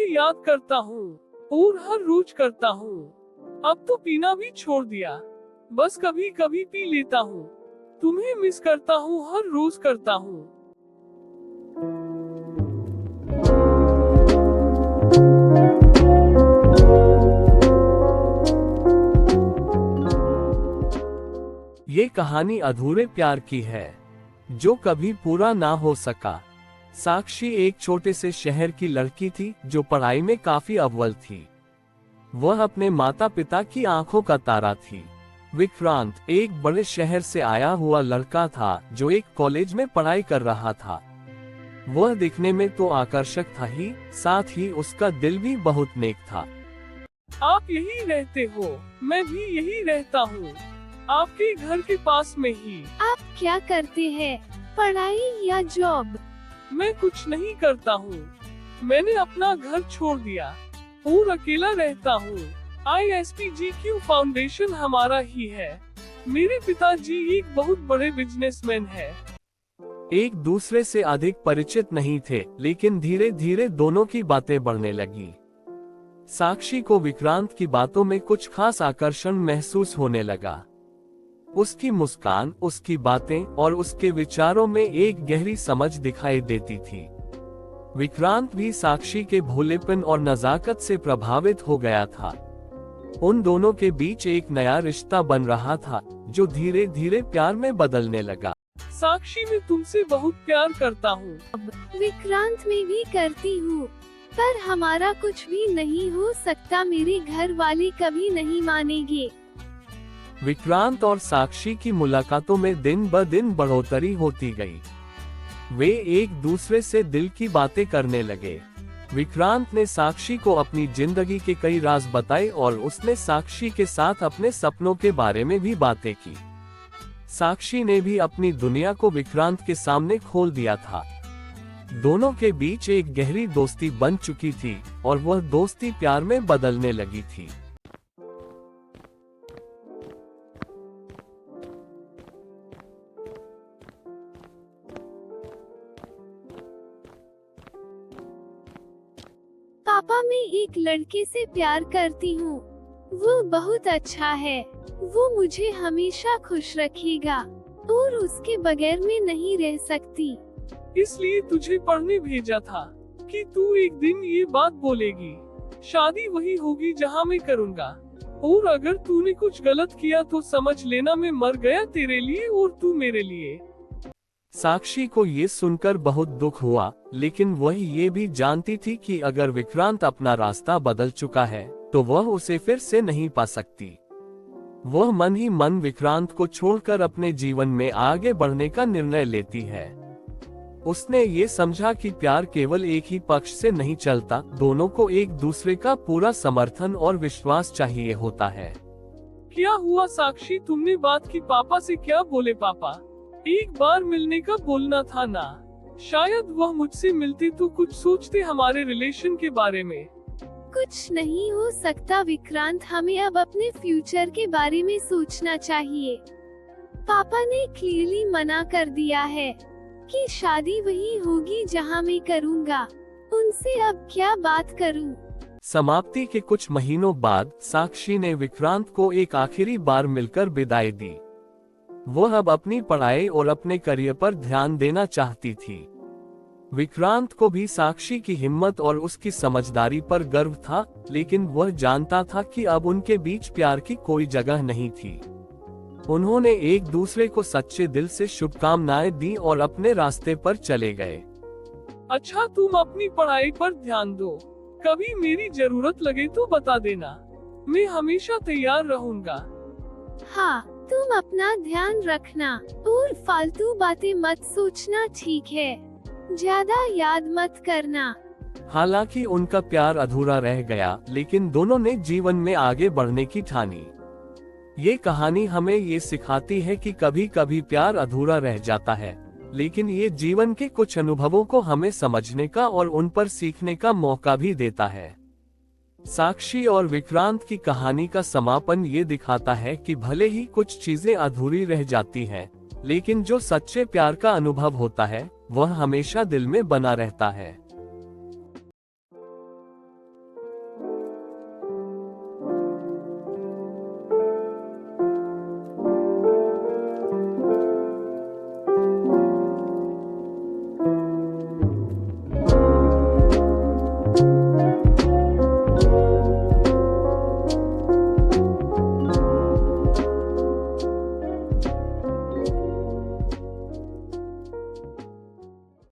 याद करता हूँ और हर रोज करता हूँ। अब तो पीना भी छोड़ दिया, बस कभी कभी पी लेता हूँ। तुम्हें मिस करता हूँ, हर रोज करता हूँ। ये कहानी अधूरे प्यार की है जो कभी पूरा ना हो सका। साक्षी एक छोटे से शहर की लड़की थी जो पढ़ाई में काफी अव्वल थी। वह अपने माता पिता की आंखों का तारा थी। विक्रांत एक बड़े शहर से आया हुआ लड़का था जो एक कॉलेज में पढ़ाई कर रहा था। वह दिखने में तो आकर्षक था ही, साथ ही उसका दिल भी बहुत नेक था। आप यही रहते हो? मैं भी यही रहता हूँ, आपके घर के पास में ही। आप क्या करते हैं, पढ़ाई या जॉब? मैं कुछ नहीं करता हूँ, मैंने अपना घर छोड़ दिया और अकेला रहता हूँ। ISPGQ फाउंडेशन हमारा ही है। मेरे पिताजी एक बहुत बड़े बिजनेसमैन हैं। एक दूसरे से अधिक परिचित नहीं थे, लेकिन धीरे धीरे दोनों की बातें बढ़ने लगी। साक्षी को विक्रांत की बातों में कुछ खास आकर्षण महसूस होने लगा। उसकी मुस्कान, उसकी बातें और उसके विचारों में एक गहरी समझ दिखाई देती थी। विक्रांत भी साक्षी के भोलेपन और नजाकत से प्रभावित हो गया था। उन दोनों के बीच एक नया रिश्ता बन रहा था जो धीरे धीरे प्यार में बदलने लगा। साक्षी, मैं तुमसे बहुत प्यार करता हूँ। विक्रांत में भी करती हूँ, पर हमारा कुछ भी नहीं हो सकता। मेरे घर वाले कभी नहीं मानेंगे। विक्रांत और साक्षी की मुलाकातों में दिन ब दिन बढ़ोतरी होती गई। वे एक दूसरे से दिल की बातें करने लगे। विक्रांत ने साक्षी को अपनी जिंदगी के कई राज बताए और उसने साक्षी के साथ अपने सपनों के बारे में भी बातें की। साक्षी ने भी अपनी दुनिया को विक्रांत के सामने खोल दिया था। दोनों के बीच एक गहरी दोस्ती बन चुकी थी और वह दोस्ती प्यार में बदलने लगी थी। पापा, मैं एक लड़के से प्यार करती हूँ। वो बहुत अच्छा है, वो मुझे हमेशा खुश रखेगा और उसके बगैर मैं नहीं रह सकती। इसलिए तुझे पढ़ने भेजा था कि तू एक दिन ये बात बोलेगी। शादी वही होगी जहाँ मैं करूँगा, और अगर तूने कुछ गलत किया तो समझ लेना मैं मर गया तेरे लिए और तू मेरे लिए। साक्षी को ये सुनकर बहुत दुख हुआ, लेकिन वह ये भी जानती थी कि अगर विक्रांत अपना रास्ता बदल चुका है तो वह उसे फिर से नहीं पा सकती। वह मन ही मन विक्रांत को छोड़कर अपने जीवन में आगे बढ़ने का निर्णय लेती है। उसने ये समझा कि प्यार केवल एक ही पक्ष से नहीं चलता, दोनों को एक दूसरे का पूरा समर्थन और विश्वास चाहिए होता है। क्या हुआ साक्षी, तुमने बात की पापा से? क्या बोले पापा? एक बार मिलने का बोलना था ना? शायद वह मुझसे मिलते तो कुछ सोचते हमारे रिलेशन के बारे में। कुछ नहीं हो सकता विक्रांत, हमें अब अपने फ्यूचर के बारे में सोचना चाहिए। पापा ने क्लियरली मना कर दिया है कि शादी वही होगी जहां मैं करूंगा। उनसे अब क्या बात करूं? समाप्ति के कुछ महीनों बाद साक्षी ने विक्रांत को एक आखिरी बार मिलकर विदाई दी। वह अब अपनी पढ़ाई और अपने करियर पर ध्यान देना चाहती थी। विक्रांत को भी साक्षी की हिम्मत और उसकी समझदारी पर गर्व था, लेकिन वह जानता था कि अब उनके बीच प्यार की कोई जगह नहीं थी। उन्होंने एक दूसरे को सच्चे दिल से शुभकामनाएं दी और अपने रास्ते पर चले गए। अच्छा, तुम अपनी पढ़ाई पर ध्यान दो। कभी मेरी जरूरत लगे तो बता देना, मैं हमेशा तैयार रहूंगा। हाँ, तुम अपना ध्यान रखना और फालतू बातें मत सोचना, ठीक है? ज्यादा याद मत करना। हालांकि उनका प्यार अधूरा रह गया, लेकिन दोनों ने जीवन में आगे बढ़ने की ठानी। ये कहानी हमें ये सिखाती है कि कभी कभी प्यार अधूरा रह जाता है, लेकिन ये जीवन के कुछ अनुभवों को हमें समझने का और उन पर सीखने का मौका भी देता है। साक्षी और विक्रांत की कहानी का समापन ये दिखाता है कि भले ही कुछ चीजें अधूरी रह जाती हैं, लेकिन जो सच्चे प्यार का अनुभव होता है वह हमेशा दिल में बना रहता है।